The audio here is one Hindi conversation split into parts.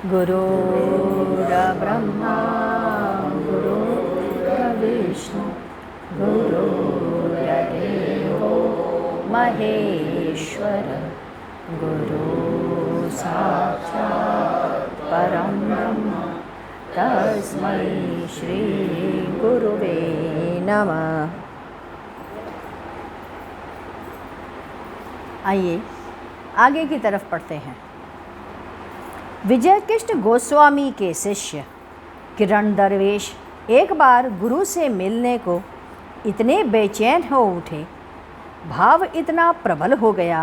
गुरुर्ब्रह्मा गुरुर्विष्णु गुरुर्देवो महेश्वर गुरु साक्षात् परं ब्रह्म तस्मै श्री गुरुवे नमः। आइए आगे की तरफ पढ़ते हैं। विजय कृष्ण गोस्वामी के शिष्य किरण दरवेश एक बार गुरु से मिलने को इतने बेचैन हो उठे, भाव इतना प्रबल हो गया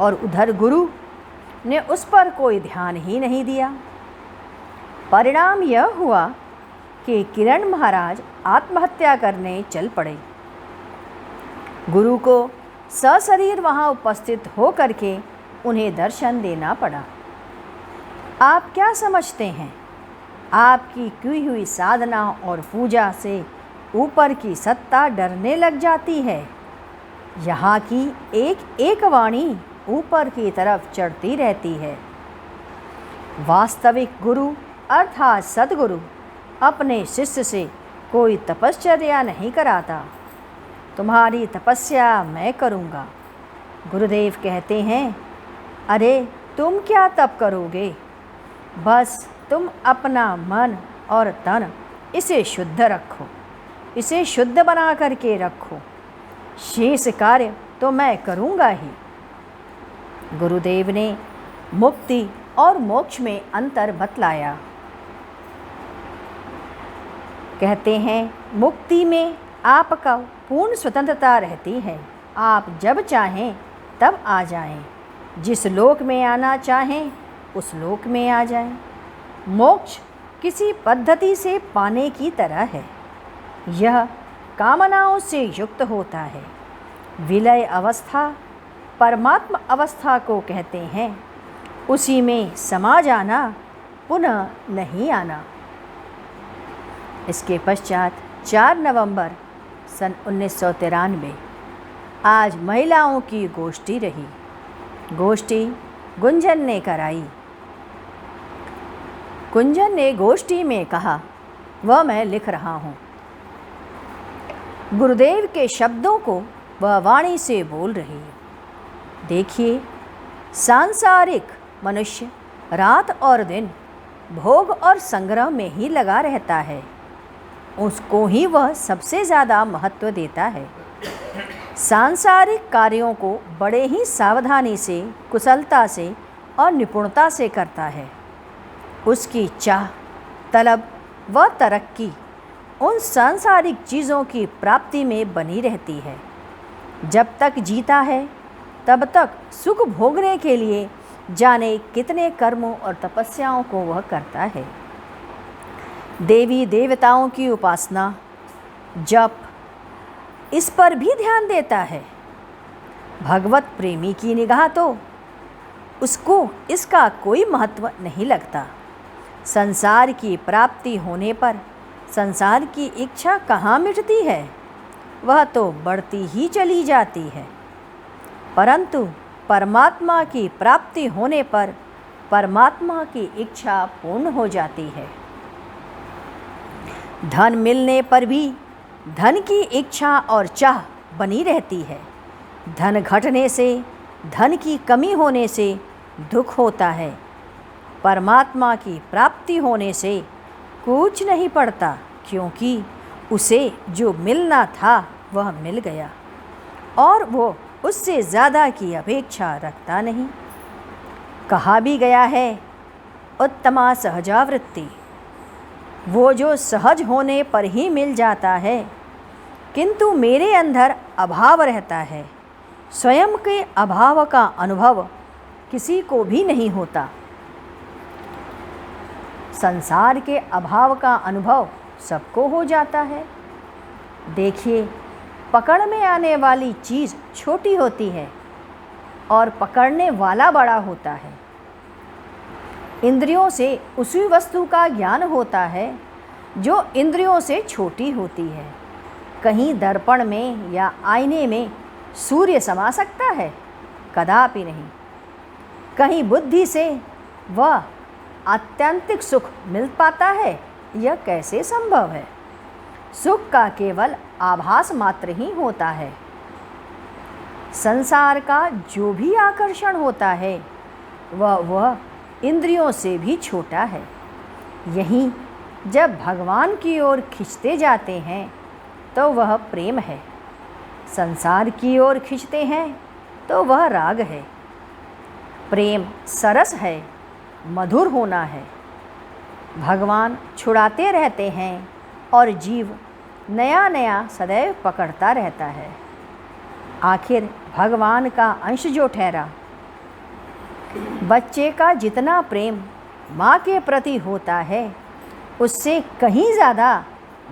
और उधर गुरु ने उस पर कोई ध्यान ही नहीं दिया। परिणाम यह हुआ कि किरण महाराज आत्महत्या करने चल पड़े। गुरु को सशरीर वहाँ उपस्थित हो करके उन्हें दर्शन देना पड़ा। आप क्या समझते हैं? आपकी की हुई साधना और पूजा से ऊपर की सत्ता डरने लग जाती है। यहाँ की एक एक वाणी ऊपर की तरफ चढ़ती रहती है। वास्तविक गुरु अर्थात सद्गुरु अपने शिष्य से कोई तपश्चर्या नहीं कराता। तुम्हारी तपस्या मैं करूँगा। गुरुदेव कहते हैं, अरे तुम क्या तप करोगे? बस तुम अपना मन और तन इसे शुद्ध रखो, इसे शुद्ध बना करके रखो। शेष कार्य तो मैं करूँगा ही। गुरुदेव ने मुक्ति और मोक्ष में अंतर बतलाया। कहते हैं, मुक्ति में आपका पूर्ण स्वतंत्रता रहती है। आप जब चाहें तब आ जाएं, जिस लोक में आना चाहें उस लोक में आ जाएं। मोक्ष किसी पद्धति से पाने की तरह है। यह कामनाओं से युक्त होता है। विलय अवस्था परमात्मा अवस्था को कहते हैं। उसी में समा जाना, पुनः नहीं आना। इसके पश्चात 4 नवंबर सन 1993 आज महिलाओं की गोष्ठी रही। गोष्ठी गुंजन ने कराई। कुंजन ने गोष्ठी में कहा, वह मैं लिख रहा हूँ। गुरुदेव के शब्दों को वह वाणी से बोल रही है। देखिए, सांसारिक मनुष्य रात और दिन भोग और संग्रह में ही लगा रहता है। उसको ही वह सबसे ज़्यादा महत्व देता है। सांसारिक कार्यों को बड़े ही सावधानी से, कुशलता से और निपुणता से करता है। उसकी चाह, तलब व तरक्की उन सांसारिक चीज़ों की प्राप्ति में बनी रहती है। जब तक जीता है तब तक सुख भोगने के लिए जाने कितने कर्मों और तपस्याओं को वह करता है। देवी देवताओं की उपासना, जप, इस पर भी ध्यान देता है। भगवत प्रेमी की निगाह तो उसको इसका कोई महत्व नहीं लगता। संसार की प्राप्ति होने पर संसार की इच्छा कहाँ मिटती है? वह तो बढ़ती ही चली जाती है। परंतु परमात्मा की प्राप्ति होने पर परमात्मा की इच्छा पूर्ण हो जाती है। धन मिलने पर भी धन की इच्छा और चाह बनी रहती है। धन घटने से, धन की कमी होने से दुख होता है। परमात्मा की प्राप्ति होने से कुछ नहीं पड़ता, क्योंकि उसे जो मिलना था वह मिल गया और वो उससे ज़्यादा की अपेक्षा रखता नहीं। कहा भी गया है, उत्तमा सहजावृत्ति, वो जो सहज होने पर ही मिल जाता है। किंतु मेरे अंदर अभाव रहता है। स्वयं के अभाव का अनुभव किसी को भी नहीं होता। संसार के अभाव का अनुभव सबको हो जाता है। देखिए, पकड़ में आने वाली चीज़ छोटी होती है और पकड़ने वाला बड़ा होता है। इंद्रियों से उसी वस्तु का ज्ञान होता है जो इंद्रियों से छोटी होती है। कहीं दर्पण में या आईने में सूर्य समा सकता है? कदापि नहीं। कहीं बुद्धि से वह आत्यंतिक सुख मिल पाता है, यह कैसे संभव है? सुख का केवल आभास मात्र ही होता है। संसार का जो भी आकर्षण होता है वह इंद्रियों से भी छोटा है। यहीं जब भगवान की ओर खींचते जाते हैं तो वह प्रेम है, संसार की ओर खींचते हैं तो वह राग है। प्रेम सरस है, मधुर होना है। भगवान छुड़ाते रहते हैं और जीव नया नया सदैव पकड़ता रहता है। आखिर भगवान का अंश जो ठहरा, बच्चे का जितना प्रेम माँ के प्रति होता है उससे कहीं ज़्यादा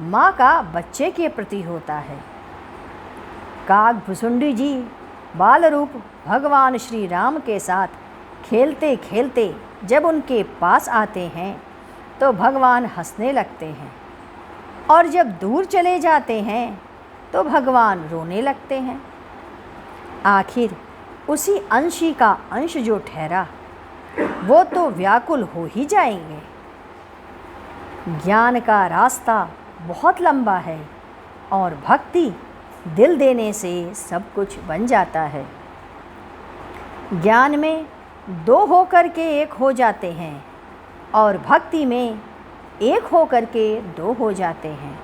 माँ का बच्चे के प्रति होता है। काकभुसुंडी जी बाल रूप भगवान श्री राम के साथ खेलते खेलते जब उनके पास आते हैं तो भगवान हंसने लगते हैं, और जब दूर चले जाते हैं तो भगवान रोने लगते हैं। आखिर उसी अंशी का अंश जो ठहरा वो तो व्याकुल हो ही जाएंगे। ज्ञान का रास्ता बहुत लंबा है और भक्ति दिल देने से सब कुछ बन जाता है। ज्ञान में दो होकर के एक हो जाते हैं और भक्ति में एक होकर के दो हो जाते हैं।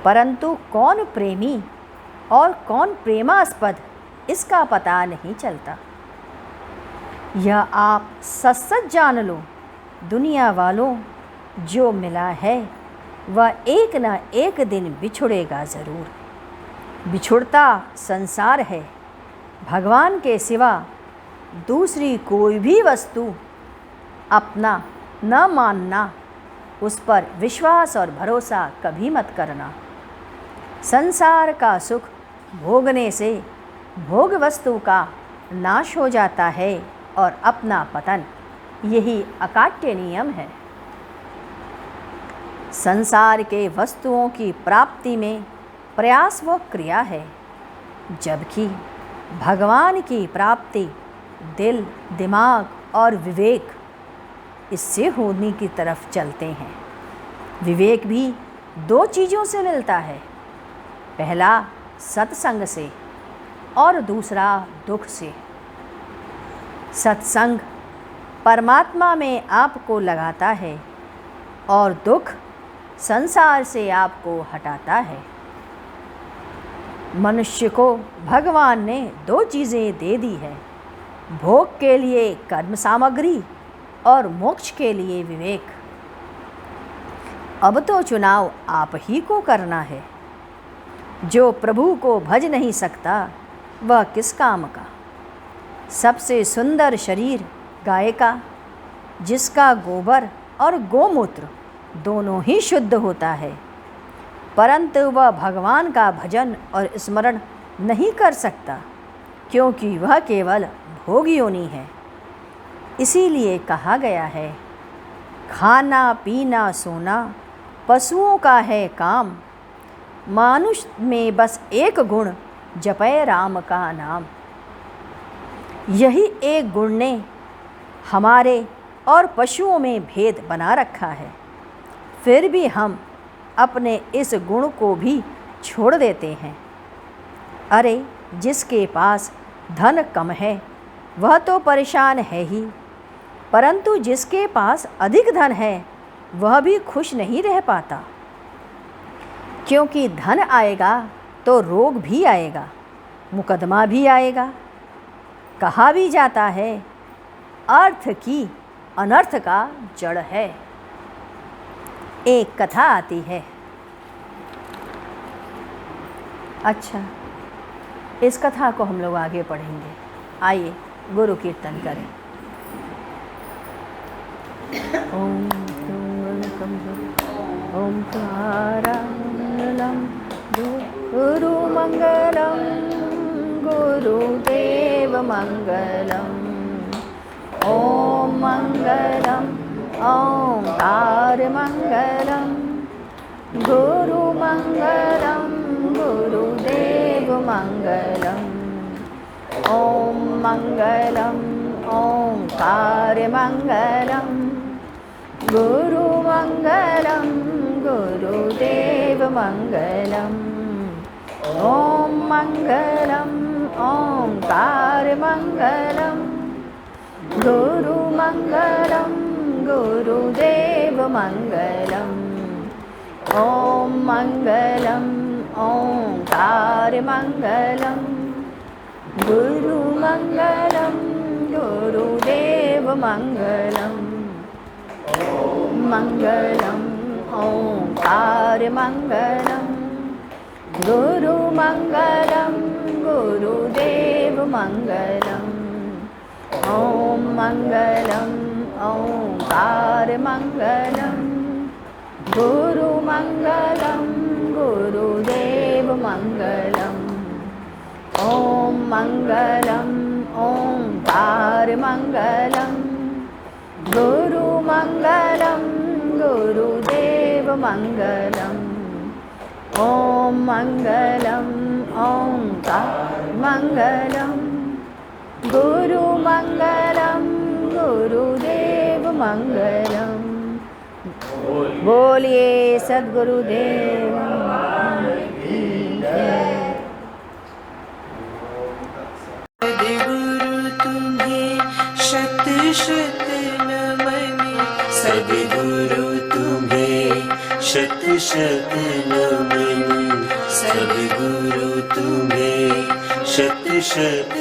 परंतु कौन प्रेमी और कौन प्रेमास्पद इसका पता नहीं चलता। यह आप सच सच जान लो, दुनिया वालों, जो मिला है वह एक न एक दिन बिछुड़ेगा ज़रूर। बिछुड़ता संसार है, भगवान के सिवा दूसरी कोई भी वस्तु अपना न मानना, उस पर विश्वास और भरोसा कभी मत करना। संसार का सुख भोगने से भोग वस्तु का नाश हो जाता है और अपना पतन, यही अकाट्य नियम है। संसार के वस्तुओं की प्राप्ति में प्रयास व क्रिया है, जबकि भगवान की प्राप्ति दिल, दिमाग और विवेक इससे होने की तरफ चलते हैं। विवेक भी दो चीज़ों से मिलता है, पहला सत्संग से और दूसरा दुख से। सत्संग परमात्मा में आपको लगाता है और दुख संसार से आपको हटाता है। मनुष्य को भगवान ने दो चीज़ें दे दी है, भोग के लिए कर्म सामग्री और मोक्ष के लिए विवेक। अब तो चुनाव आप ही को करना है। जो प्रभु को भज नहीं सकता वह किस काम का। सबसे सुंदर शरीर गाय का, जिसका गोबर और गोमूत्र दोनों ही शुद्ध होता है, परंतु वह भगवान का भजन और स्मरण नहीं कर सकता, क्योंकि वह केवल भोग योनि है। इसीलिए कहा गया है, खाना पीना सोना पशुओं का है काम, मानुष में बस एक गुण जपे राम का नाम। यही एक गुण ने हमारे और पशुओं में भेद बना रखा है। फिर भी हम अपने इस गुण को भी छोड़ देते हैं। अरे, जिसके पास धन कम है वह तो परेशान है ही, परंतु जिसके पास अधिक धन है वह भी खुश नहीं रह पाता, क्योंकि धन आएगा तो रोग भी आएगा, मुकदमा भी आएगा। कहा भी जाता है, अर्थ की अनर्थ का जड़ है। एक कथा आती है। अच्छा, इस कथा को हम लोग आगे पढ़ेंगे। आइए गुरु कीर्तन करें। ओंकारामंगलम गुरुमंगलम गुरुदेव मंगलम। ओम मंगलम ओंकार मंगलम गुरुमंगलम गुरुदेव मंगलम। ओम मंगलम ओंकार मंगलम गुरुमङ्गलं गुरुदेवमङ्गलम् ॐ मङ्गलम् ओङ्कारमङ्गलं गुरुमङ्गलं गुरुदेवमङ्गलम् ॐ मङ्गलम् ओङ्कारमङ्गलं गुरुमङ्गलं गुरुदेवमङ्गलम् मङ्गलम् ओङ्कारमङ्गलं गुरुमङ्गलं गुरुदेवमङ्गलम् ॐ मङ्गलम् ओङ्कारमङ्गलं गुरुमङ्गलं गुरुदेवमङ्गलम् ॐ मङ्गलम् ओङ्कारमङ्गलं गुरुमङ्गलं गुरुदेवमङ्गलम् ॐ मङ्गलम् ओङ्कारमङ्गलं गुरुमङ्गलं गुरुदेवमङ्गलम् बोलिए सद्गुरुदेव की जय। सद्गुरु तुम्हें शत शत नमन सद्गुरु तुम्हें शत शत नमन सद्गुरु तुम्हें शत शत